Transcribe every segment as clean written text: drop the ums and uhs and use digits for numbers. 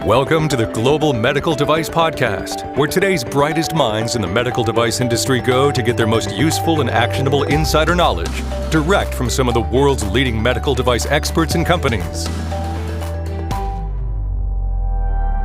Welcome to the Global Medical Device Podcast, where today's brightest minds in the medical device industry go to get their most useful and actionable insider knowledge direct from some of the world's leading medical device experts and companies.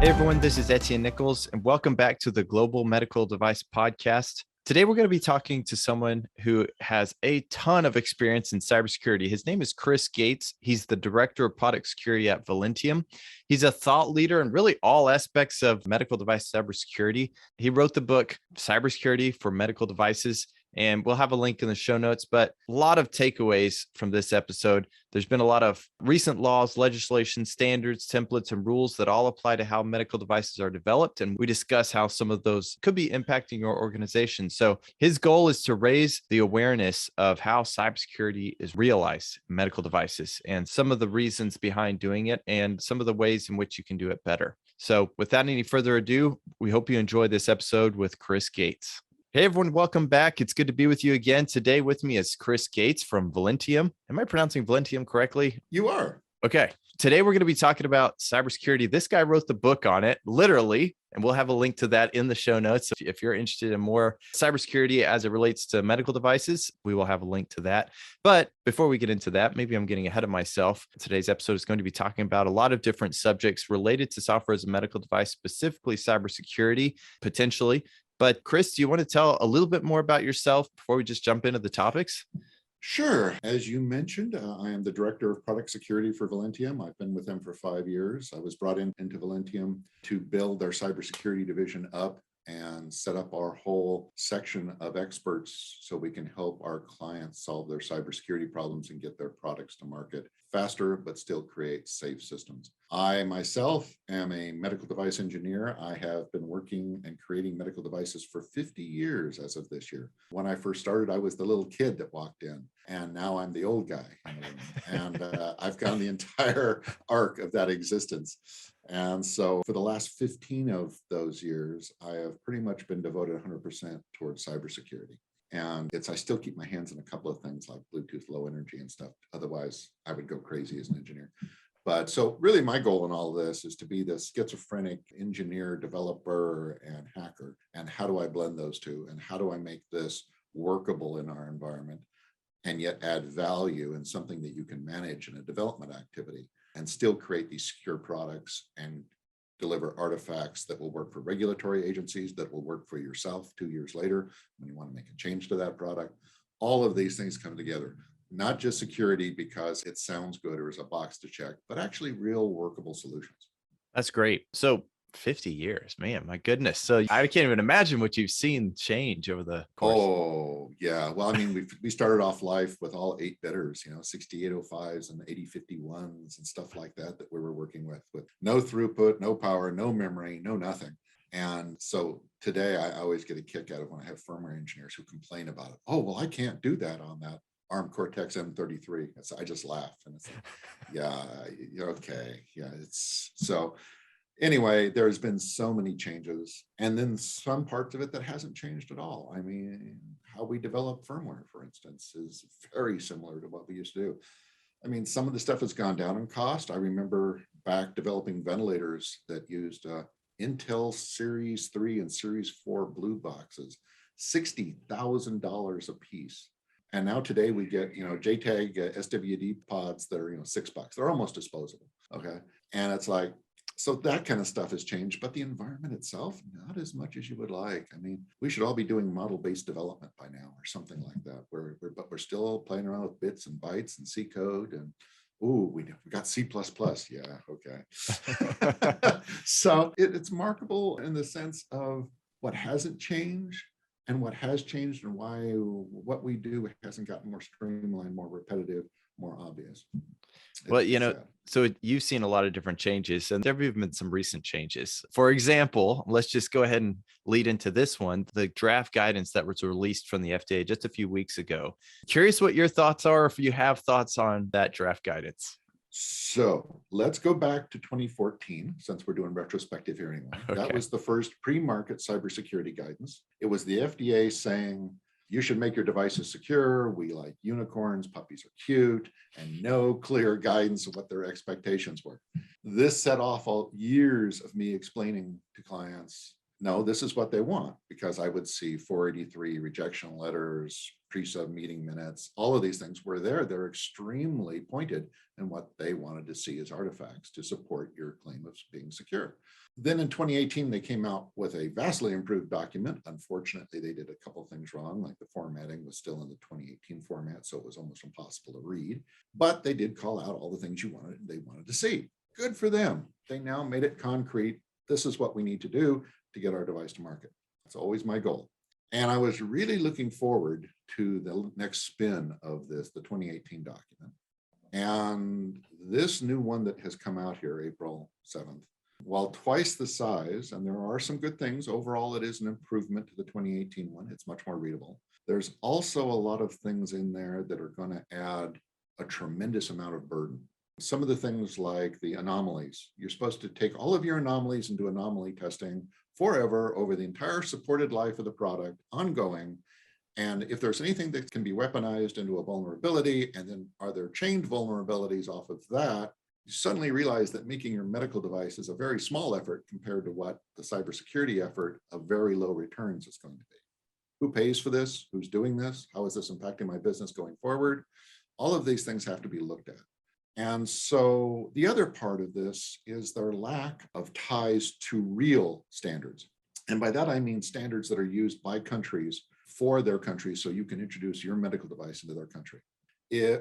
Hey everyone, this is Etienne Nichols, and welcome back to the Global Medical Device Podcast. Today, we're going to be talking to someone who has a ton of experience in cybersecurity. His name is Chris Gates. He's the Director of Product Security at Velentium. He's a thought leader in really all aspects of medical device cybersecurity. He wrote the book, Cybersecurity for Medical Devices, and we'll have a link in the show notes, but a lot of takeaways from this episode. There's been a lot of recent laws, legislation, standards, templates, and rules that all apply to how medical devices are developed. And we discuss how some of those could be impacting your organization. So his goal is to raise the awareness of how cybersecurity is realized in medical devices and some of the reasons behind doing it and some of the ways in which you can do it better. So without any further ado, we hope you enjoy this episode with Chris Gates. Hey everyone, welcome back. It's good to be with you again. Today with me is Chris Gates from Velentium. Am I pronouncing Velentium correctly? You are. Okay. Today we're going to be talking about cybersecurity. This guy wrote the book on it, literally, and we'll have a link to that in the show notes. If you're interested in more cybersecurity as it relates to medical devices, we will have a link to that. But before we get into that, maybe I'm getting ahead of myself. Today's episode is going to be talking about a lot of different subjects related to software as a medical device, specifically cybersecurity, potentially. But Chris, do you want to tell a little bit more about yourself before we just jump into the topics? Sure. As you mentioned, I am the Director of Product Security for Velentium. I've been with them for 5 years. I was brought into Velentium to build their cybersecurity division up and set up our whole section of experts so we can help our clients solve their cybersecurity problems and get their products to market faster, but still create safe systems. I myself am a medical device engineer. I have been working and creating medical devices for 50 years as of this year. When I first started, I was the little kid that walked in, and now I'm the old guy. And I've gone the entire arc of that existence. And so for the last 15 of those years, I have pretty much been devoted 100% towards cybersecurity. And I still keep my hands in a couple of things like Bluetooth low energy and stuff. Otherwise, I would go crazy as an engineer. But so really my goal in all of this is to be the schizophrenic engineer, developer, and hacker. And how do I blend those two? And how do I make this workable in our environment and yet add value in something that you can manage in a development activity and still create these secure products and deliver artifacts that will work for regulatory agencies, that will work for yourself 2 years later when you want to make a change to that product. All of these things come together, not just security because it sounds good or is a box to check, but actually real workable solutions. That's great. So 50 years, man, my goodness. So I can't even imagine what you've seen change over the course. Oh, yeah. Well, I mean, we started off life with all 8-bitters, 6805s and 8051s and stuff like that we were working with no throughput, no power, no memory, no nothing. And so today I always get a kick out of when I have firmware engineers who complain about it. Oh, well, I can't do that on that ARM Cortex M33. I just laugh and it's like, yeah, okay. Yeah, it's so. Anyway, there's been so many changes, and then some parts of it that hasn't changed at all. I mean, how we develop firmware, for instance, is very similar to what we used to do. I mean, some of the stuff has gone down in cost. I remember back developing ventilators that used Intel Series 3 and Series 4 blue boxes, $60,000 a piece. And now today we get, JTAG SWD pods that are, $6. They're almost disposable. Okay. And it's like, so that kind of stuff has changed, but the environment itself, not as much as you would like. I mean, we should all be doing model-based development by now or something like that, but we're still playing around with bits and bytes and C code and, we got C++. Yeah, okay. So it's marketable in the sense of what hasn't changed and what has changed and why what we do hasn't gotten more streamlined, more repetitive, more obvious. Well, so you've seen a lot of different changes, and there have been some recent changes. For example, let's just go ahead and lead into this one, the draft guidance that was released from the FDA just a few weeks ago. Curious what your thoughts are, if you have thoughts on that draft guidance. So let's go back to 2014, since we're doing retrospective here anyway. Okay. That was the first pre-market cybersecurity guidance. It was the FDA saying, you should make your devices secure. We like unicorns, puppies are cute, and no clear guidance of what their expectations were. This set off all years of me explaining to clients, no, this is what they want, because I would see 483 rejection letters, pre-sub meeting minutes, all of these things were there. They're extremely pointed in what they wanted to see as artifacts to support your claim of being secure. Then in 2018, they came out with a vastly improved document. Unfortunately, they did a couple of things wrong, like the formatting was still in the 2018 format, so it was almost impossible to read. But they did call out all the things they wanted to see. Good for them. They now made it concrete. This is what we need to do to get our device to market. That's always my goal. And I was really looking forward to the next spin of this, the 2018 document. And this new one that has come out here, April 7th, while twice the size, and there are some good things, overall it is an improvement to the 2018 one. It's much more readable. There's also a lot of things in there that are going to add a tremendous amount of burden. Some of the things like the anomalies. You're supposed to take all of your anomalies and do anomaly testing forever over the entire supported life of the product, ongoing. And if there's anything that can be weaponized into a vulnerability, and then are there chained vulnerabilities off of that, you suddenly realize that making your medical device is a very small effort compared to what the cybersecurity effort of very low returns is going to be. Who pays for this? Who's doing this? How is this impacting my business going forward? All of these things have to be looked at. And so the other part of this is their lack of ties to real standards. And by that, I mean standards that are used by countries for their countries, so you can introduce your medical device into their country.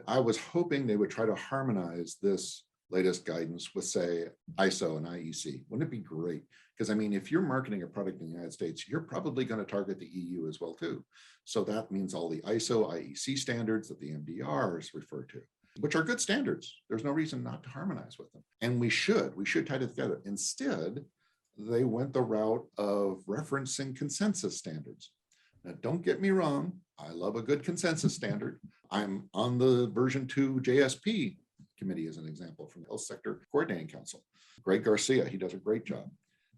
I was hoping they would try to harmonize this latest guidance with, say, ISO and IEC. Wouldn't it be great? Because I mean, if you're marketing a product in the United States, you're probably going to target the EU as well too. So that means all the ISO, IEC standards that the MDR is referred to, which are good standards. There's no reason not to harmonize with them. And we should tie it together. Instead, they went the route of referencing consensus standards. Now, don't get me wrong. I love a good consensus standard. I'm on the version 2 JSP committee as an example from the Health Sector Coordinating Council. Greg Garcia, he does a great job.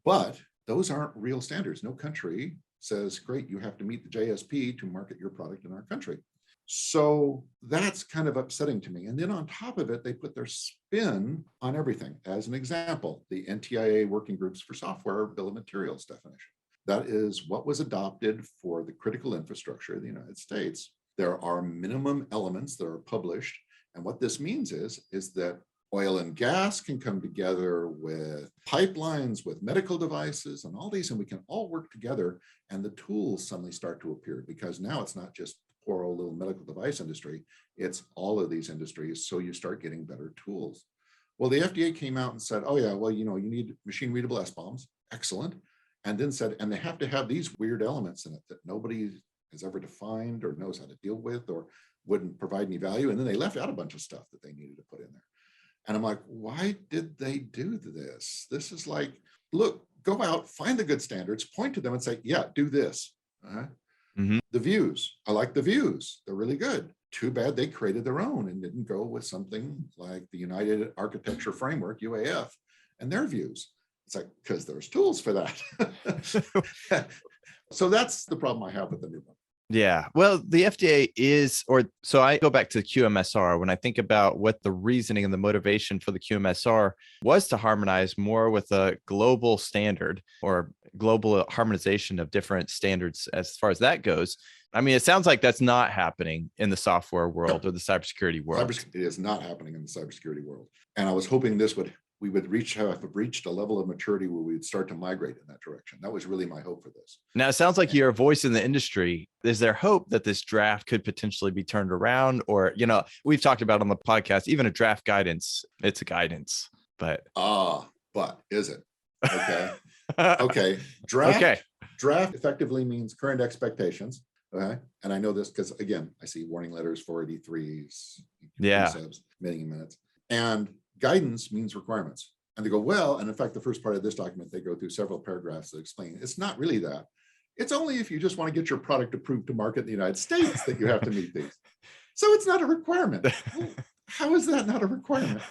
But those aren't real standards. No country says, great, you have to meet the JSP to market your product in our country. So that's kind of upsetting to me. And then on top of it, they put their spin on everything. As an example, the NTIA Working Groups for Software Bill of Materials definition. That is what was adopted for the critical infrastructure of the United States. There are minimum elements that are published. And what this means is that oil and gas can come together with pipelines, with medical devices, and all these, and we can all work together. And the tools suddenly start to appear, because now it's not just poor old little medical device industry, it's all of these industries. So you start getting better tools. Well, the FDA came out and said, oh yeah, well, you need machine readable SBOMs. Excellent. And then said, and they have to have these weird elements in it that nobody has ever defined or knows how to deal with or wouldn't provide any value. And then they left out a bunch of stuff that they needed to put in there. And I'm like, why did they do this? This is like, look, go out, find the good standards, point to them and say, yeah, do this. Mm-hmm. The views, I like the views. They're really good. Too bad they created their own and didn't go with something like the United Architecture Framework, UAF, and their views. It's like, because there's tools for that. So that's the problem I have with the new one. Yeah. Well, the FDA so I go back to the QMSR when I think about what the reasoning and the motivation for the QMSR was to harmonize more with a global standard or global harmonization of different standards as far as that goes. I mean, it sounds like that's not happening in the software world or the cybersecurity world. It is not happening in the cybersecurity world. And I was hoping we would have reached a level of maturity where we would start to migrate in that direction. That was really my hope for this. Now, it sounds like you're a voice in the industry. Is there hope that this draft could potentially be turned around? Or, we've talked about on the podcast, even a draft guidance, it's a guidance, but. But is it? Okay. Okay. Draft effectively means current expectations. Okay. And I know this because, again, I see warning letters, 483s, subs, meeting minutes. And guidance means requirements. And they go, well, and in fact, the first part of this document, they go through several paragraphs that explain it's not really that. It's only if you just want to get your product approved to market in the United States that you have to meet these. So it's not a requirement. Well, how is that not a requirement?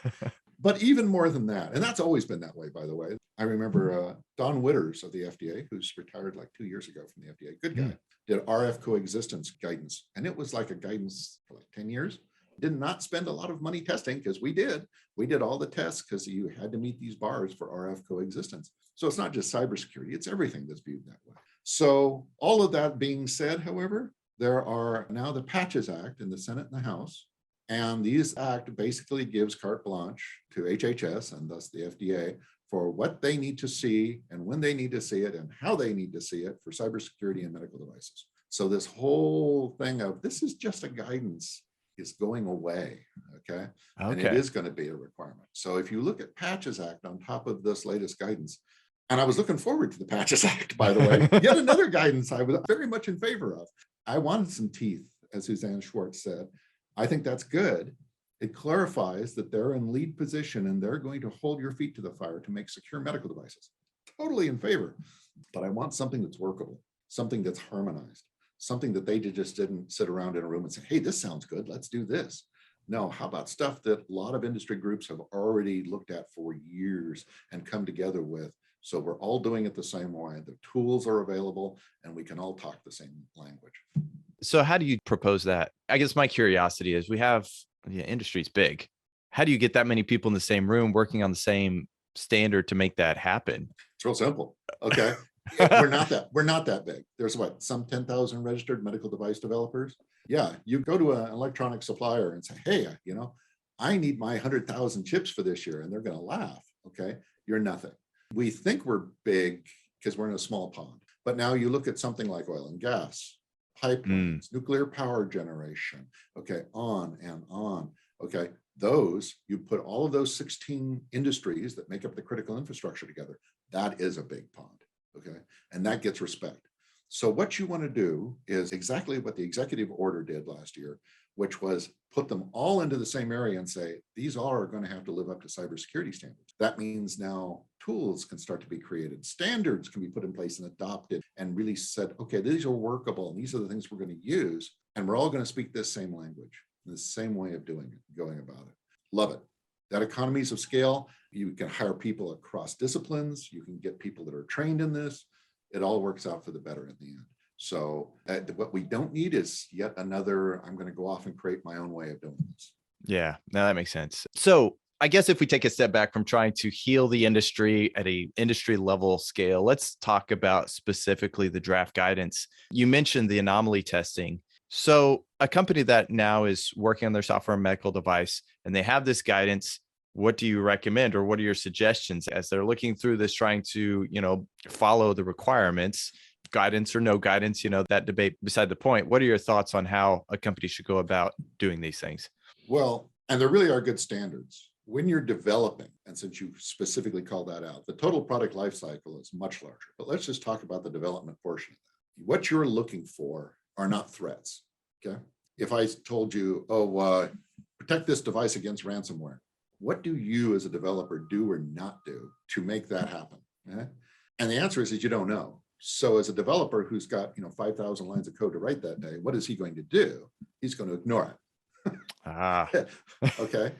But even more than that, and that's always been that way, by the way. I remember Don Witters of the FDA, who's retired like 2 years ago from the FDA, good guy, did RF coexistence guidance. And it was like a guidance for like 10 years. did not spend a lot of money testing, because we did. We did all the tests because you had to meet these bars for RF coexistence. So it's not just cybersecurity, it's everything that's viewed that way. So all of that being said, however, there are now the Patches Act in the Senate and the House. And this act basically gives carte blanche to HHS and thus the FDA for what they need to see and when they need to see it and how they need to see it for cybersecurity and medical devices. So this whole thing of this is just a guidance is going away, okay? And it is going to be a requirement. So if you look at Patches Act on top of this latest guidance, and I was looking forward to the Patches Act, by the way, yet another guidance I was very much in favor of. I wanted some teeth, as Suzanne Schwartz said. I think that's good. It clarifies that they're in lead position and they're going to hold your feet to the fire to make secure medical devices. Totally in favor, but I want something that's workable, something that's harmonized, something that they just didn't sit around in a room and say, hey, this sounds good, let's do this. No, how about stuff that a lot of industry groups have already looked at for years and come together with? So we're all doing it the same way. The tools are available and we can all talk the same language. So how do you propose that? I guess my curiosity is industry's big. How do you get that many people in the same room working on the same standard to make that happen? It's real simple. Okay. We're not that big. There's some 10,000 registered medical device developers. Yeah. You go to an electronic supplier and say, hey, I need my 100,000 chips for this year. And they're going to laugh. Okay. You're nothing. We think we're big because we're in a small pond. But now you look at something like oil and gas, pipelines, nuclear power generation, okay, on and on. Okay, you put all of those 16 industries that make up the critical infrastructure together. That is a big pond, okay? And that gets respect. So what you want to do is exactly what the executive order did last year, which was put them all into the same area and say, these all are going to have to live up to cybersecurity standards. That means now tools can start to be created. Standards can be put in place and adopted and really said, okay, these are workable and these are the things we're going to use. And we're all going to speak this same language, the same way of doing it, going about it. Love it. That economies of scale, you can hire people across disciplines. You can get people that are trained in this. It all works out for the better in the end. So what we don't need is yet another, I'm going to go off and create my own way of doing this. Yeah, no, that makes sense. So I guess if we take a step back from trying to heal the industry at a industry level scale, let's talk about specifically the draft guidance. You mentioned the anomaly testing. So a company that now is working on their software and medical device, and they have this guidance, what do you recommend or what are your suggestions as they're looking through this, trying to, follow the requirements, guidance or no guidance, that debate beside the point. What are your thoughts on how a company should go about doing these things? Well, and there really are good standards. When you're developing, and since you specifically called that out, the total product life cycle is much larger. But let's just talk about the development portion of that. What you're looking for are not threats, okay? If I told you, protect this device against ransomware, what do you as a developer do or not do to make that happen? Okay? And the answer is you don't know. So as a developer who's got 5,000 lines of code to write that day, what is he going to do? He's going to ignore it. Okay.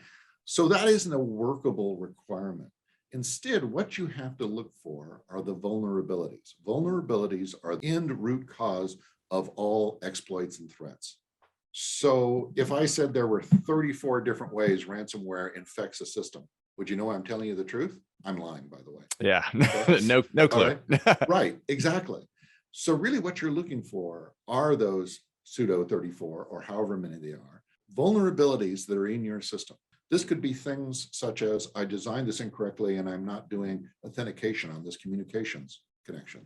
So that isn't a workable requirement. Instead, what you have to look for are the vulnerabilities. Vulnerabilities are the end root cause of all exploits and threats. So if I said there were 34 different ways ransomware infects a system, would you know I'm telling you the truth? I'm lying, by the way. Yeah, okay. no clue. Right, exactly. So really what you're looking for are those pseudo 34 or however many they are, vulnerabilities that are in your system. This could be things such as I designed this incorrectly and I'm not doing authentication on this communications connection.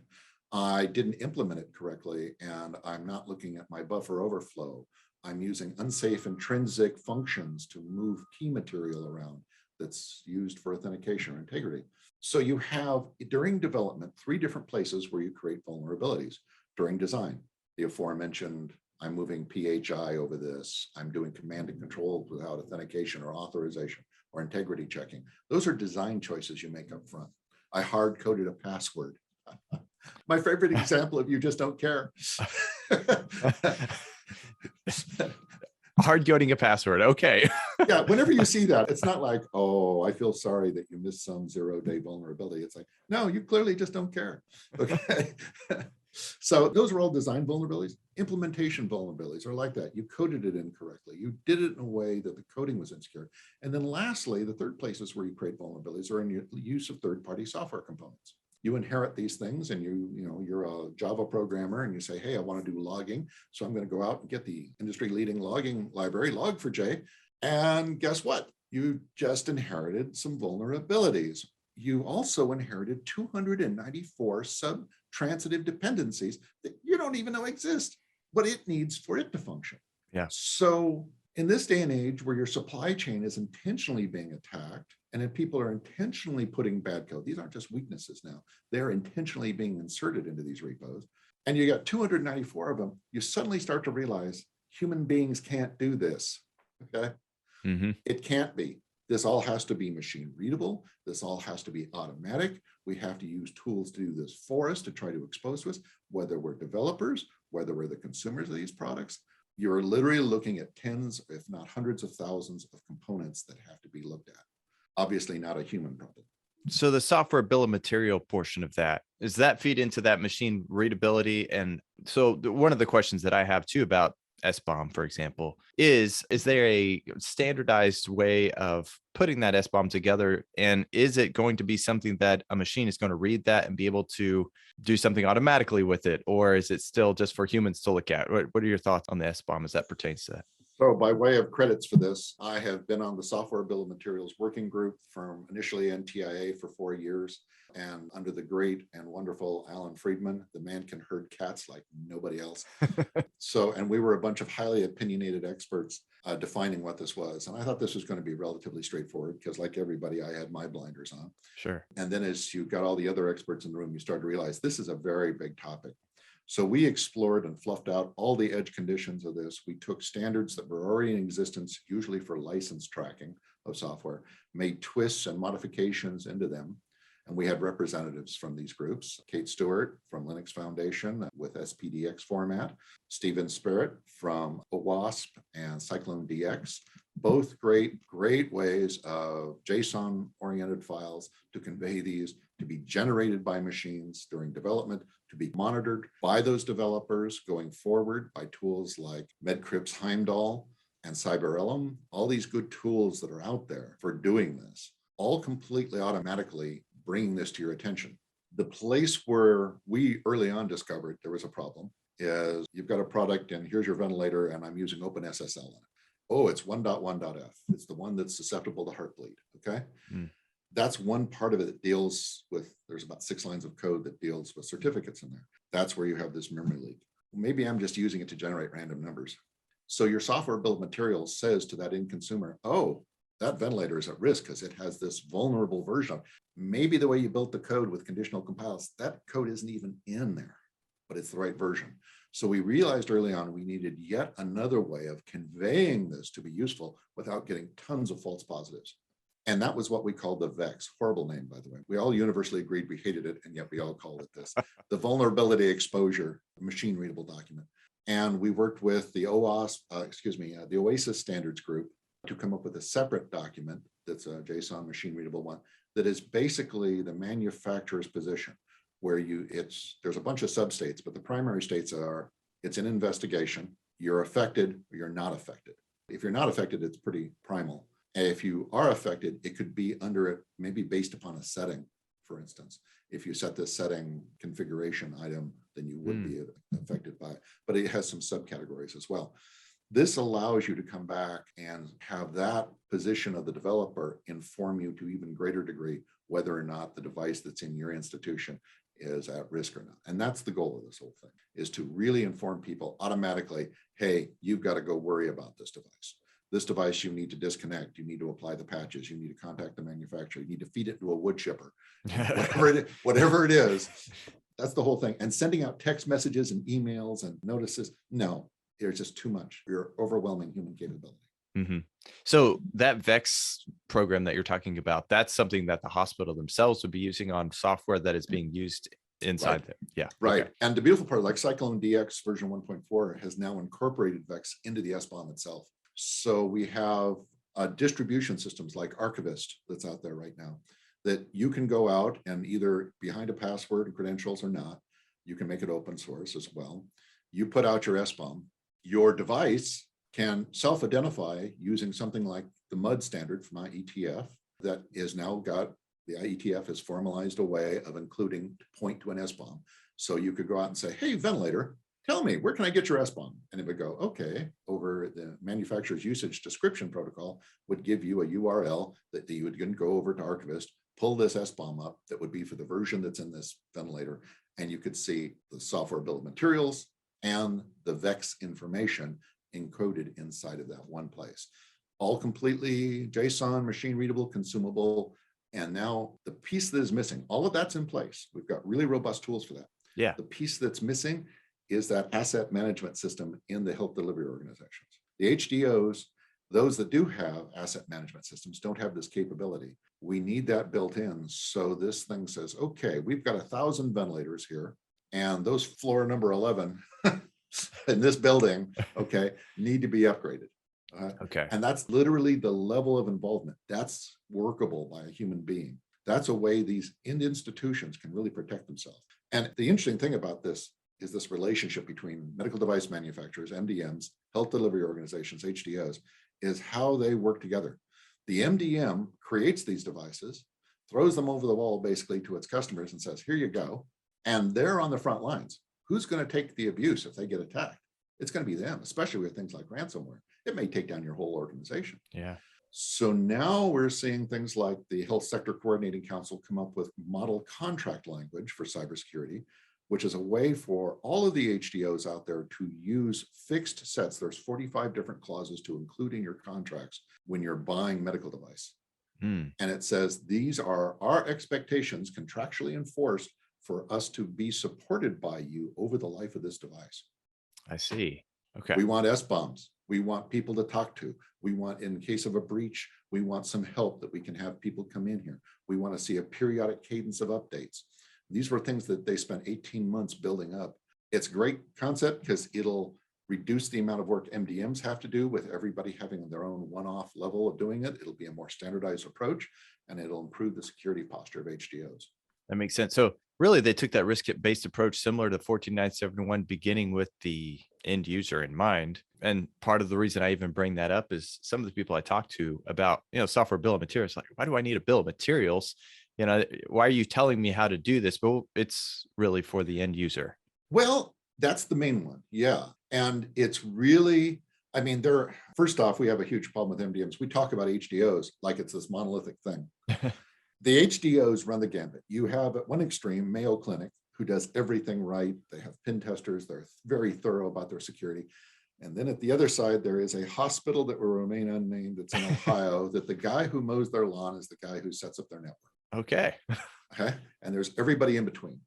I didn't implement it correctly and I'm not looking at my buffer overflow. I'm using unsafe intrinsic functions to move key material around that's used for authentication or integrity. So you have, during development, 3 different places where you create vulnerabilities. During design, the aforementioned, I'm moving PHI over this, I'm doing command and control without authentication or authorization or integrity checking. Those are design choices you make up front. I hard-coded a password. My favorite example of you just don't care. Hard coding a password. Okay. Yeah. Whenever you see that, it's not like, oh, I feel sorry that you missed some 0-day vulnerability. It's like, no, you clearly just don't care. Okay. So those are all design vulnerabilities. Implementation vulnerabilities are like that. You coded it incorrectly. You did it in a way that the coding was insecure. And then lastly, the third places where you create vulnerabilities are in your use of third-party software components. You inherit these things and you're a Java programmer and you say, hey, I want to do logging. So I'm going to go out and get the industry leading logging library, Log4j. And guess what? You just inherited some vulnerabilities. You also inherited 294 sub-transitive dependencies that you don't even know exist, but it needs for it to function. Yeah. So in this day and age where your supply chain is intentionally being attacked and then people are intentionally putting bad code, these aren't just weaknesses now, they're intentionally being inserted into these repos, and you got 294 of them, you suddenly start to realize human beings can't do this, okay? It can't be. This all has to be machine readable. This all has to be automatic. We have to use tools to do this for us, to try to expose to us, whether we're developers, whether we're the consumers of these products. You're literally looking at tens, if not hundreds of thousands of components that have to be looked at. Obviously not a human problem. So the software bill of material portion of that, does that feed into that machine readability? And so one of the questions that I have too about SBOM, for example, is there a standardized way of putting that SBOM together? And is it going to be something that a machine is going to read that and be able to do something automatically with it? Or is it still just for humans to look at? What are your thoughts on the SBOM as that pertains to that? So by way of credits for this, I have been on the software bill of materials working group from initially NTIA for 4 years. And under the great and wonderful Alan Friedman, the man can herd cats like nobody else. And we were a bunch of highly opinionated experts defining what this was. And I thought this was going to be relatively straightforward because like everybody, I had my blinders on. Sure. And then as you got all the other experts in the room, you start to realize this is a very big topic. So we explored and fluffed out all the edge conditions of this. We took standards that were already in existence, usually for license tracking of software, made twists and modifications into them. And we had representatives from these groups, Kate Stewart from Linux Foundation with SPDX format, Steven Spirit from OWASP and Cyclone DX, both great ways of JSON-oriented files to convey these, to be generated by machines during development, to be monitored by those developers going forward by tools like Medcrypt's Heimdall and Cyberellum, all these good tools that are out there for doing this, all completely automatically bringing this to your attention. The place where we early on discovered there was a problem is you've got a product and here's your ventilator and I'm using OpenSSL on it. Oh, it's 1.1.f. It's the one that's susceptible to heartbleed, okay? That's one part of it that deals with, there's about 6 lines of code that deals with certificates in there. That's where you have this memory leak. Maybe I'm just using it to generate random numbers. So your software bill of materials says to that end consumer, oh, that ventilator is at risk because it has this vulnerable version. Maybe the way you built the code with conditional compiles, that code isn't even in there, but it's the right version. So we realized early on we needed yet another way of conveying this to be useful without getting tons of false positives. And that was what we called the VEX, horrible name, by the way. We all universally agreed we hated it, and yet we all called it this. The vulnerability exposure, machine readable document. And we worked with the the OASIS standards group to come up with a separate document that's a JSON machine readable one that is basically the manufacturer's position, where there's a bunch of substates, but the primary states are, it's an investigation, you're affected or you're not affected. If you're not affected, it's pretty primal. And if you are affected, it could be under it, maybe based upon a setting, for instance. If you set this setting configuration item, then you would be affected by it, but it has some subcategories as well. This allows you to come back and have that position of the developer inform you to even greater degree whether or not the device that's in your institution is at risk or not. And that's the goal of this whole thing, is to really inform people automatically, hey, you've got to go worry about this device. This device you need to disconnect, you need to apply the patches, you need to contact the manufacturer, you need to feed it to a wood chipper, whatever it is. That's the whole thing. And sending out text messages and emails and notices, no, there's just too much. You're overwhelming human capability. So that VEX program that you're talking about, that's something that the hospital themselves would be using on software that is being used inside there. Yeah. Right. Okay. And the beautiful part, like Cyclone DX version 1.4 has now incorporated VEX into the SBOM itself. So we have distribution systems like Archivist that's out there right now that you can go out and either behind a password and credentials or not, You can make it open source as well. You put out your SBOM. Your device can self-identify using something like the MUD standard from IETF that is now got, the IETF has formalized a way of including to point to an SBOM. So you could go out and say, hey, ventilator, tell me, where can I get your SBOM? And it would go, okay, over the manufacturer's usage description protocol would give you a URL that you would go over to Archivist, pull this SBOM up that would be for the version that's in this ventilator. And you could see the software bill of materials and the VEX information encoded inside of that one place. All completely JSON, machine readable, consumable. And now the piece that is missing, all of that's in place. We've got really robust tools for that. Yeah. The piece that's missing is that asset management system in the health delivery organizations. The HDOs, those that do have asset management systems, don't have this capability. We need that built in. So this thing says, okay, we've got 1,000 ventilators here, and those floor number 11 in this building, okay, need to be upgraded. Okay. And that's literally the level of involvement. That's workable by a human being. That's a way these institutions can really protect themselves. And the interesting thing about this is this relationship between medical device manufacturers, MDMs, health delivery organizations, HDOs, is how they work together. The MDM creates these devices, throws them over the wall basically to its customers and says, here you go. And they're on the front lines. Who's going to take the abuse if they get attacked? It's going to be them, especially with things like ransomware. It may take down your whole organization. Yeah. So now we're seeing things like the Health Sector Coordinating Council come up with model contract language for cybersecurity, which is a way for all of the HDOs out there to use fixed sets. There's 45 different clauses to include in your contracts when you're buying medical device. And it says, these are our expectations contractually enforced for us to be supported by you over the life of this device. I see. Okay. We want SBOMs. We want people to talk to. We want, in case of a breach, we want some help that we can have people come in here. We want to see a periodic cadence of updates. These were things that they spent 18 months building up. It's a great concept because it'll reduce the amount of work MDMs have to do with everybody having their own one-off level of doing it. It'll be a more standardized approach, and it'll improve the security posture of HDOs. That makes sense. So really, they took that risk-based approach similar to 14971, beginning with the end user in mind. And part of the reason I even bring that up is some of the people I talk to about, software bill of materials, like, why do I need a bill of materials? Why are you telling me how to do this? But it's really for the end user. Well, that's the main one. Yeah. And it's really, first off, we have a huge problem with MDMs. We talk about HDOs like it's this monolithic thing. The HDOs run the gambit. You have at one extreme, Mayo Clinic, who does everything right. They have pen testers. They're very thorough about their security. And then at the other side, there is a hospital that will remain unnamed that's in Ohio, that the guy who mows their lawn is the guy who sets up their network. Okay. Okay. And there's everybody in between.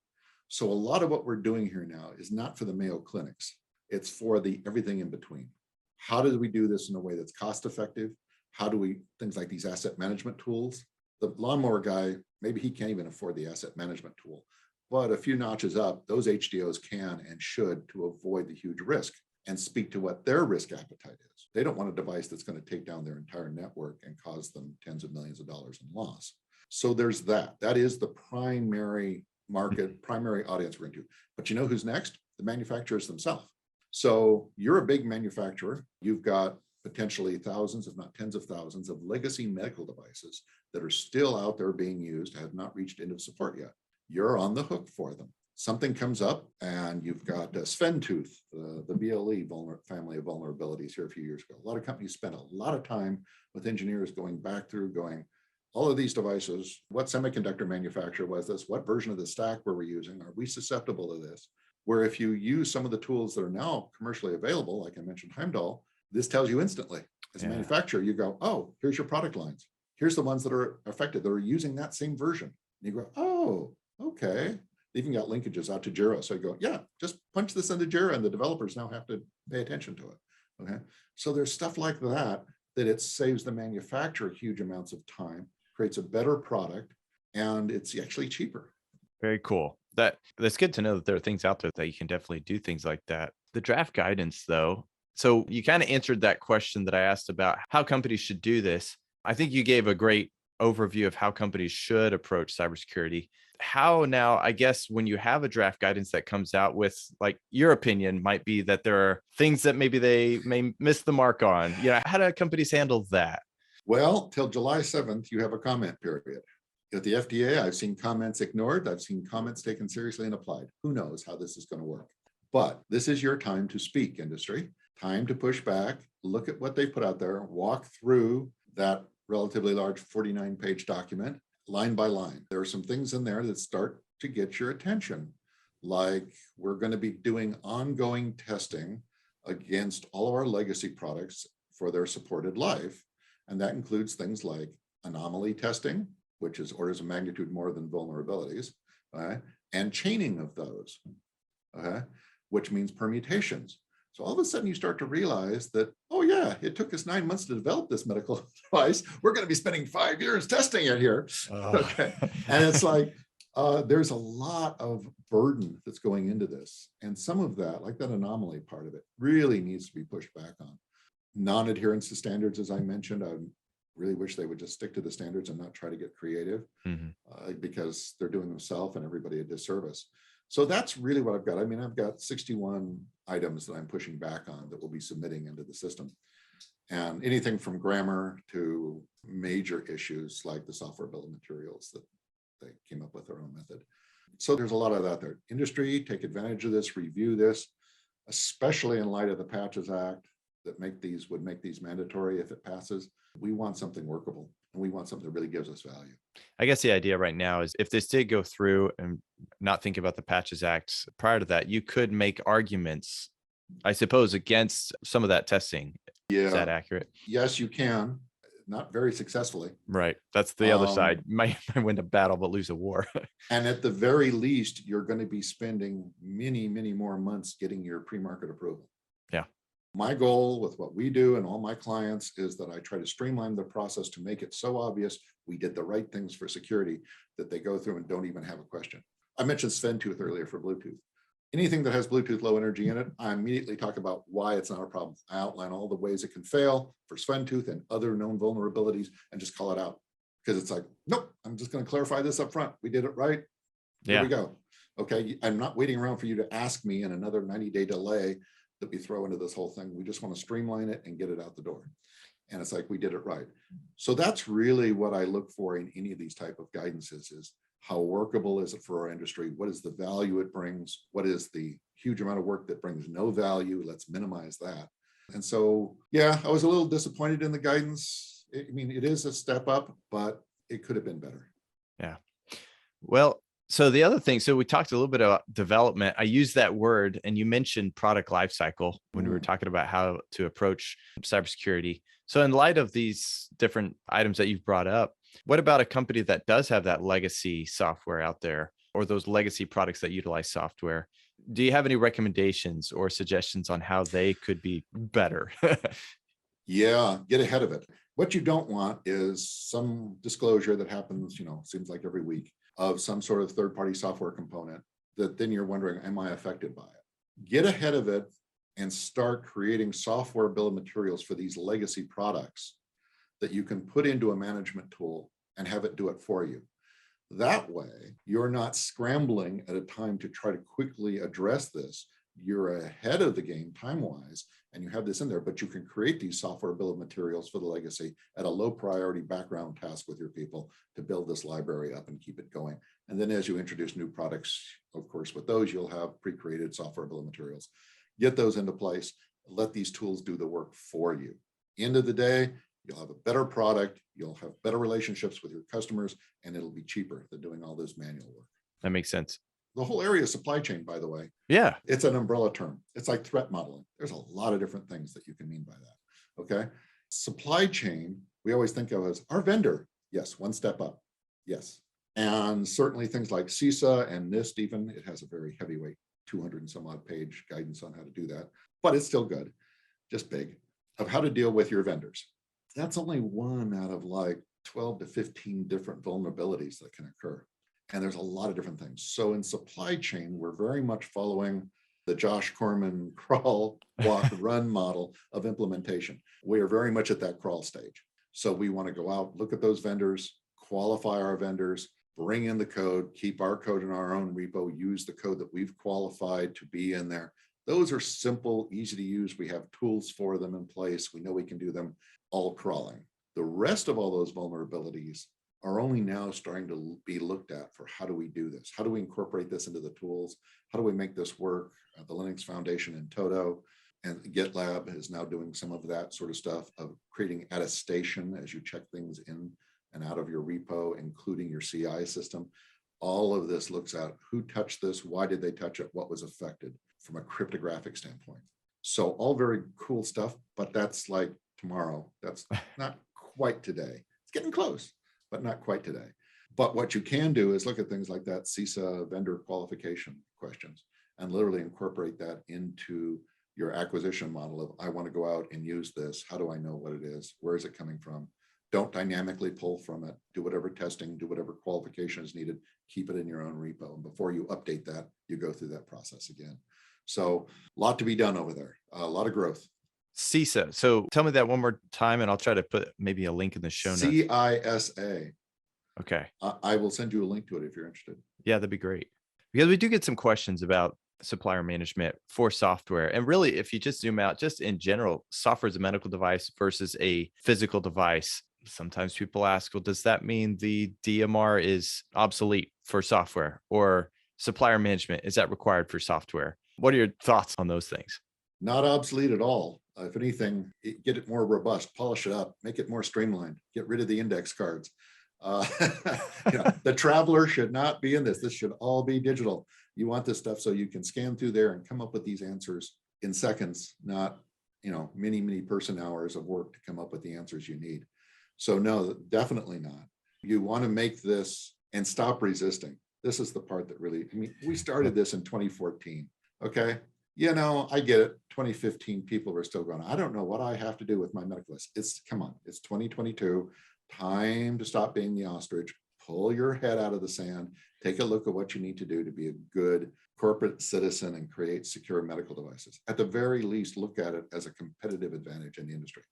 So a lot of what we're doing here now is not for the Mayo Clinics. It's for the everything in between. How do we do this in a way that's cost effective? How do we, things like these asset management tools? The lawnmower guy, maybe he can't even afford the asset management tool, but a few notches up, those HDOs can and should, to avoid the huge risk and speak to what their risk appetite is. They don't want a device that's going to take down their entire network and cause them tens of millions of dollars in loss. So there's that. That is the primary market, primary audience we're into. But you know who's next? The manufacturers themselves. So you're a big manufacturer. You've got potentially thousands, if not tens of thousands, of legacy medical devices that are still out there being used, have not reached end of support yet. You're on the hook for them. Something comes up and you've got Sventooth, the BLE family of vulnerabilities here a few years ago. A lot of companies spent a lot of time with engineers going back through, going, all of these devices, what semiconductor manufacturer was this? What version of the stack were we using? Are we susceptible to this? Where if you use some of the tools that are now commercially available, like I mentioned, Heimdall, this tells you instantly. As a manufacturer, you go, oh, here's your product lines. Here's the ones that are affected, that are using that same version. And you go, oh, okay. They even got linkages out to Jira. So you go, yeah, just punch this into Jira and the developers now have to pay attention to it. Okay. So there's stuff like that it saves the manufacturer huge amounts of time, creates a better product, and it's actually cheaper. Very cool. That's good to know that there are things out there that you can definitely do things like that. The draft guidance, though. So you kind of answered that question that I asked about how companies should do this. I think you gave a great overview of how companies should approach cybersecurity. how now, I guess, when you have a draft guidance that comes out with, like, your opinion might be that there are things that maybe they may miss the mark on. How do companies handle that? Well, till July 7th, you have a comment period. At the FDA, I've seen comments ignored. I've seen comments taken seriously and applied. Who knows how this is going to work? But this is your time to speak, industry. Time to push back, look at what they put out there, walk through that relatively large 49-page document, line by line. There are some things in there that start to get your attention, like we're going to be doing ongoing testing against all of our legacy products for their supported life. And that includes things like anomaly testing, which is orders of magnitude more than vulnerabilities, and chaining of those, which means permutations. So all of a sudden you start to realize that, oh yeah, it took us 9 months to develop this medical device. We're going to be spending 5 years testing it here. Okay. And it's like, there's a lot of burden that's going into this. And some of that, like that anomaly part of it, really needs to be pushed back on. Non-adherence to standards, as I mentioned, I really wish they would just stick to the standards and not try to get creative, because they're doing themselves and everybody a disservice. So that's really what I've got. I mean, I've got 61 items that I'm pushing back on that we'll be submitting into the system. And anything from grammar to major issues like the software bill of materials that they came up with their own method. So there's a lot of that there. Industry, take advantage of this, review this, especially in light of the Patches Act that would make these mandatory if it passes. We want something workable, and we want something that really gives us value. I guess the idea right now is if this did go through, and not think about the Patches Act prior to that, you could make arguments, I suppose, against some of that testing. Yeah. Is that accurate? Yes, you can. Not very successfully. Right. That's the other side. Might win a battle, but lose a war. And at the very least, you're going to be spending many, many more months getting your pre-market approval. Yeah. My goal with what we do and all my clients is that I try to streamline the process to make it so obvious we did the right things for security that they go through and don't even have a question. I mentioned SvenTooth earlier for Bluetooth. Anything that has Bluetooth low energy in it, I immediately talk about why it's not a problem. I outline all the ways it can fail for SvenTooth and other known vulnerabilities and just call it out. Because it's like, nope, I'm just going to clarify this up front. We did it right. Here we go. Okay, I'm not waiting around for you to ask me in another 90-day delay that we throw into this whole thing. We just want to streamline it and get it out the door. And it's like, we did it right. So that's really what I look for in any of these type of guidances is how workable is it for our industry? What is the value it brings? What is the huge amount of work that brings no value? Let's minimize that. And so, yeah, I was a little disappointed in the guidance. I mean, it is a step up, but it could have been better. Yeah. Well, so the other thing, so we talked a little bit about development. I used that word, and you mentioned product lifecycle when we were talking about how to approach cybersecurity. So in light of these different items that you've brought up, what about a company that does have that legacy software out there, or those legacy products that utilize software? Do you have any recommendations or suggestions on how they could be better? Yeah, get ahead of it. What you don't want is some disclosure that happens, seems like every week, of some sort of third-party software component that then you're wondering, am I affected by it? Get ahead of it and start creating software bill of materials for these legacy products that you can put into a management tool and have it do it for you. That way, you're not scrambling at a time to try to quickly address this. You're ahead of the game time-wise, and you have this in there, but you can create these software bill of materials for the legacy at a low priority background task with your people to build this library up and keep it going. And then as you introduce new products, of course, with those, you'll have pre-created software bill of materials. Get those into place, let these tools do the work for you. End of the day, you'll have a better product, you'll have better relationships with your customers, and it'll be cheaper than doing all this manual work. That makes sense. The whole area of supply chain, by the way, it's an umbrella term. It's like threat modeling. There's a lot of different things that you can mean by that. Okay. Supply chain, we always think of as our vendor. Yes. One step up. Yes. And certainly things like CISA and NIST, even, it has a very heavyweight 200 and some odd page guidance on how to do that, but it's still good, just big, of how to deal with your vendors. That's only one out of like 12 to 15 different vulnerabilities that can occur. And there's a lot of different things. So in supply chain, we're very much following the Josh Corman crawl, walk, run model of implementation. We are very much at that crawl stage. So we want to go out, look at those vendors, qualify our vendors, bring in the code, keep our code in our own repo, use the code that we've qualified to be in there. Those are simple, easy to use. We have tools for them in place. We know we can do them all crawling. The rest of all those vulnerabilities are only now starting to be looked at for how do we do this? How do we incorporate this into the tools? How do we make this work? The Linux Foundation in Toto and GitLab is now doing some of that sort of stuff of creating attestation as you check things in and out of your repo, including your CI system. All of this looks at who touched this, why did they touch it, what was affected from a cryptographic standpoint. So all very cool stuff, but that's like tomorrow. That's not quite today. It's getting close, but not quite today. But what you can do is look at things like that CISA vendor qualification questions and literally incorporate that into your acquisition model of, I want to go out and use this. How do I know what it is? Where is it coming from? Don't dynamically pull from it. Do whatever testing, do whatever qualification is needed. Keep it in your own repo. And before you update that, you go through that process again. So a lot to be done over there. A lot of growth. CISA. So tell me that one more time, and I'll try to put maybe a link in the show notes. CISA. Okay. I will send you a link to it if you're interested. Yeah, that'd be great. Because we do get some questions about supplier management for software. And really, if you just zoom out, just in general, software is a medical device versus a physical device. Sometimes people ask, well, does that mean the DMR is obsolete for software, or supplier management, is that required for software? What are your thoughts on those things? Not obsolete at all. If anything, get it more robust, polish it up, make it more streamlined, get rid of the index cards. The traveler should not be in this. This should all be digital. You want this stuff so you can scan through there and come up with these answers in seconds, not many person hours of work to come up with the answers you need. So no, definitely not. You want to make this and stop resisting. This is the part that really, we started this in 2014. Okay. I get it. 2015 people were still going, I don't know what I have to do with my medical list. Come on, it's 2022. Time to stop being the ostrich, pull your head out of the sand, take a look at what you need to do to be a good corporate citizen and create secure medical devices. At the very least, look at it as a competitive advantage in the industry.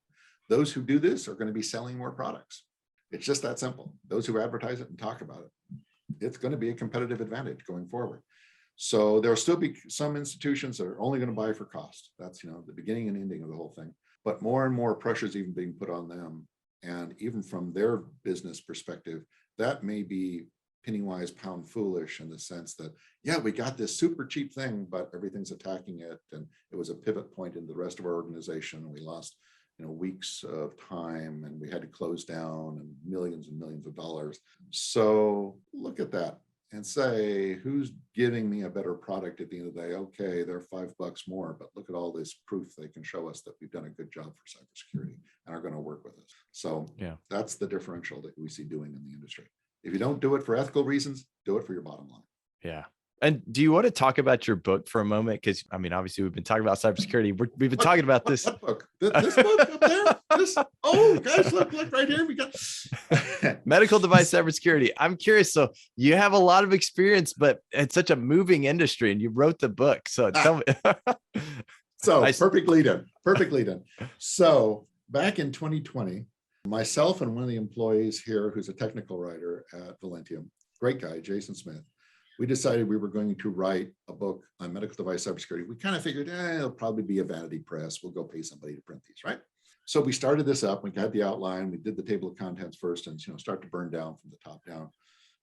Those who do this are going to be selling more products. It's just that simple. Those who advertise it and talk about it, it's going to be a competitive advantage going forward. So there'll still be some institutions that are only going to buy for cost. That's, the beginning and ending of the whole thing. But more and more pressure is even being put on them. And even from their business perspective, that may be penny wise, pound foolish in the sense that, yeah, we got this super cheap thing, but everything's attacking it. And it was a pivot point in the rest of our organization. We lost, weeks of time, and we had to close down and millions of dollars. So look at that and say, who's giving me a better product at the end of the day? Okay, they're $5 more, but look at all this proof they can show us that we've done a good job for cybersecurity and are going to work with us. So that's the differential that we see doing in the industry. If you don't do it for ethical reasons, do it for your bottom line. Yeah. And do you want to talk about your book for a moment? Because obviously we've been talking about cybersecurity. We've been talking about this. What book? This book up there? Oh, guys, look right here. We got medical device cybersecurity. I'm curious. So you have a lot of experience, but it's such a moving industry, and you wrote the book. So tell me. So perfect lead in. So back in 2020, myself and one of the employees here, who's a technical writer at Velentium, great guy, Jason Smith, we decided we were going to write a book on medical device cybersecurity. We kind of figured, it'll probably be a vanity press. We'll go pay somebody to print these, right? So we started this up. We got the outline. We did the table of contents first, and start to burn down from the top down.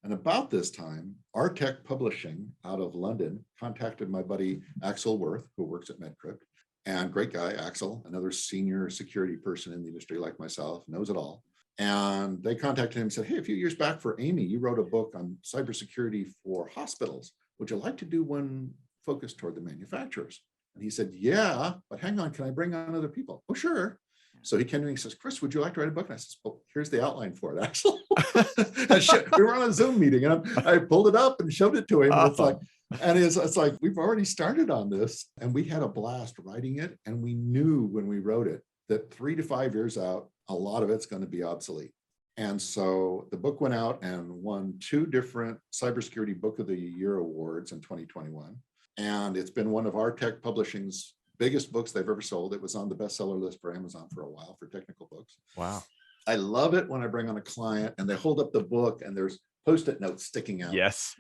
And about this time, Artec Publishing out of London contacted my buddy Axel Worth, who works at MedCrypt, and great guy, Axel, another senior security person in the industry like myself, knows it all. And they contacted him and said, hey, a few years back for Amy, you wrote a book on cybersecurity for hospitals. Would you like to do one focused toward the manufacturers? And he said, yeah, but hang on, can I bring on other people? Oh, sure. So he came to me and says, Chris, would you like to write a book? And I said, well, here's the outline for it, Axel. We were on a Zoom meeting, and I pulled it up and showed it to him. And it's like, we've already started on this, and we had a blast writing it. And we knew when we wrote it that 3 to 5 years out, a lot of it's going to be obsolete. And so the book went out and won 2 different Cybersecurity Book of the Year awards in 2021. And it's been one of Artec Publishing's biggest books they've ever sold. It was on the bestseller list for Amazon for a while for technical books. Wow. I love it when I bring on a client and they hold up the book and there's Post-it notes sticking out. Yes.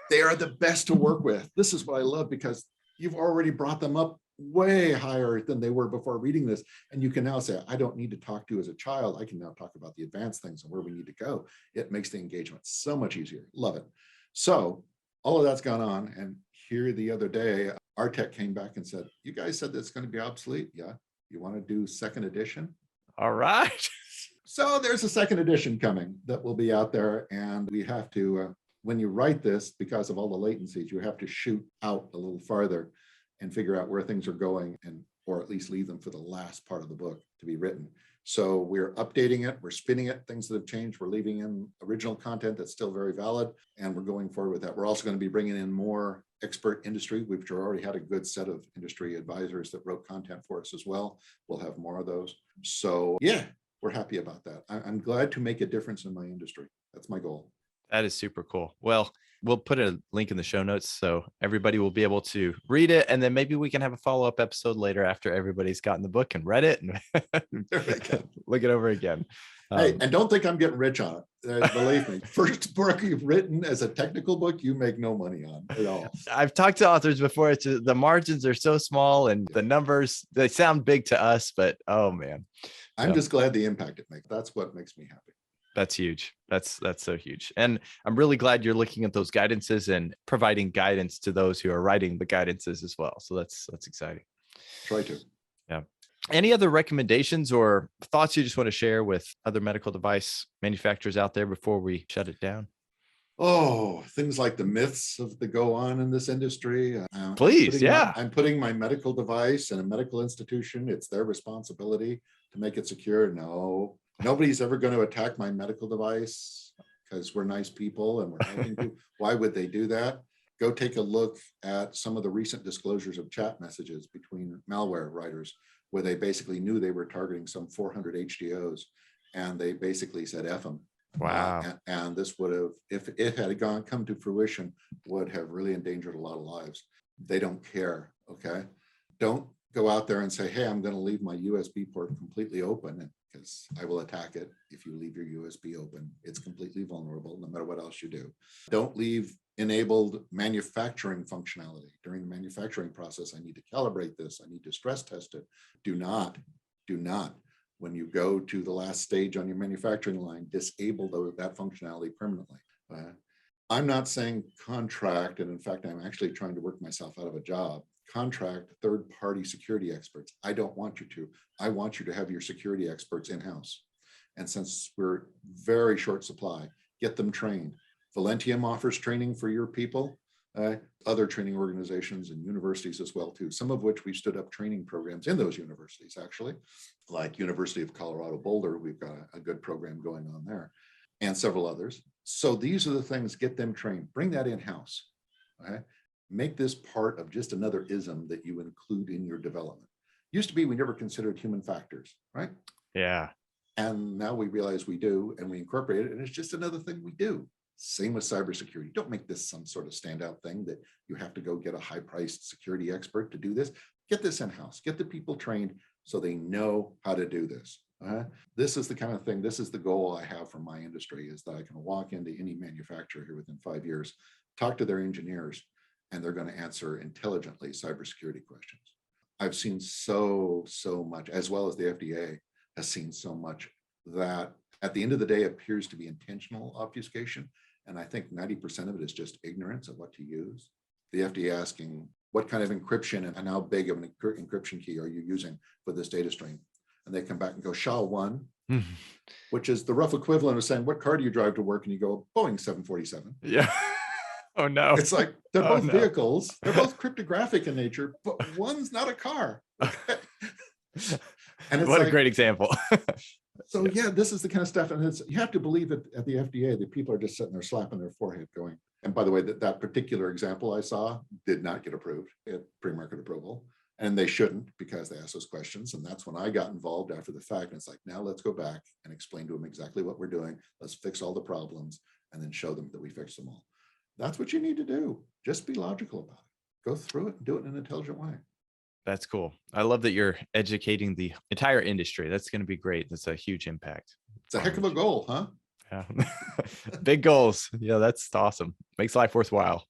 They are the best to work with. This is what I love, because you've already brought them up way higher than they were before reading this. And you can now say, I don't need to talk to you as a child. I can now talk about the advanced things and where we need to go. It makes the engagement so much easier. Love it. So all of that's gone on. And here the other day, our tech came back and said, you guys said that's going to be obsolete. Yeah. You want to do second edition? All right. So there's a second edition coming that will be out there. And we have to, when you write this, because of all the latencies, you have to shoot out a little farther and figure out where things are going, and or at least leave them for the last part of the book to be written. So we're updating it, we're spinning it, things that have changed, we're leaving in original content that's still very valid, and we're going forward with that. We're also going to be bringing in more expert industry. We've already had a good set of industry advisors that wrote content for us as well. We'll have more of those. So yeah, we're happy about that. I'm glad to make a difference in my industry. That's my goal. That is super cool. Well, we'll put a link in the show notes so everybody will be able to read it. And then maybe we can have a follow-up episode later after everybody's gotten the book and read it and look it over again. Hey, and don't think I'm getting rich on it. Believe me, first book you've written as a technical book, you make no money on at all. I've talked to authors before. It's the margins are so small and the numbers, they sound big to us, but oh man. I'm just glad the impact it makes. That's what makes me happy. That's huge. That's so huge. And I'm really glad you're looking at those guidances and providing guidance to those who are writing the guidances as well. So that's exciting. Try to. Yeah. Any other recommendations or thoughts you just want to share with other medical device manufacturers out there before we shut it down? Oh, things like the myths that go on in this industry. Please, yeah. I'm putting my medical device in a medical institution. It's their responsibility to make it secure. No, nobody's ever going to attack my medical device because we're nice people and we're helping people. Why would they do that? Go take a look at some of the recent disclosures of chat messages between malware writers, where they basically knew they were targeting some 400 HDOs, and they basically said, F them. Wow. And this would have, if it had come to fruition, would have really endangered a lot of lives. They don't care, okay? Don't go out there and say, hey, I'm going to leave my USB port completely open, because I will attack it if you leave your USB open. It's completely vulnerable, no matter what else you do. Don't leave enabled manufacturing functionality. During the manufacturing process, I need to calibrate this. I need to stress test it. Do not, when you go to the last stage on your manufacturing line, disable that functionality permanently. I'm not saying contract, and in fact, I'm actually trying to work myself out of a job. Contract third-party security experts. I don't want you to. I want you to have your security experts in-house. And since we're very short supply, get them trained. Velentium offers training for your people. Other training organizations and universities as well too, some of which we've stood up training programs in those universities, actually, like University of Colorado Boulder. We've got a good program going on there, and several others. So these are the things, get them trained, bring that in-house. Okay? Make this part of just another ism that you include in your development. Used to be we never considered human factors, right? Yeah. And now we realize we do, and we incorporate it, and it's just another thing we do. Same with cybersecurity. Don't make this some sort of standout thing that you have to go get a high-priced security expert to do this. Get this in-house. Get the people trained so they know how to do this. This is the kind of thing, this is the goal I have for my industry, is that I can walk into any manufacturer here within 5 years, talk to their engineers, and they're going to answer intelligently cybersecurity questions. I've seen so much, as well as the FDA has seen so much, that at the end of the day appears to be intentional obfuscation. And I think 90% of it is just ignorance of what to use. The FDA asking, what kind of encryption and how big of an encryption key are you using for this data stream? And they come back and go, SHA-1, which is the rough equivalent of saying, what car do you drive to work? And you go, Boeing 747. Yeah. Oh no. It's like, they're both vehicles. They're both cryptographic in nature, but one's not a car. And it's what like, a great example. So yeah, this is the kind of stuff, and you have to believe it at the FDA that people are just sitting there slapping their forehead going, and by the way, that particular example I saw did not get approved at pre-market approval, and they shouldn't, because they asked those questions. And that's when I got involved after the fact. And it's like, now let's go back and explain to them exactly what we're doing. Let's fix all the problems and then show them that we fixed them all. That's what you need to do. Just be logical about it. Go through it and do it in an intelligent way. That's cool. I love that you're educating the entire industry. That's going to be great. That's a huge impact. It's a heck of a goal, huh? Yeah. Big goals. Yeah, that's awesome. Makes life worthwhile.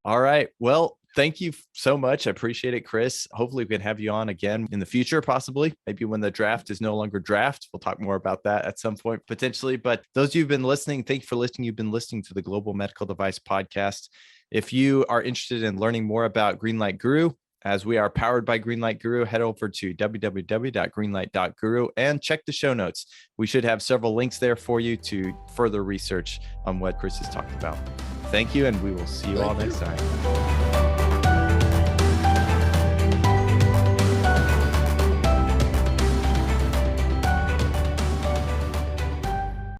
All right. Well, thank you so much. I appreciate it, Chris. Hopefully we can have you on again in the future, possibly, maybe when the draft is no longer draft. We'll talk more about that at some point, potentially. But those of you who've been listening, thank you for listening. You've been listening to the Global Medical Device Podcast. If you are interested in learning more about Greenlight Guru, as we are powered by Greenlight Guru, head over to www.greenlight.guru and check the show notes. We should have several links there for you to further research on what Chris is talking about. Thank you, and we will see you all next time.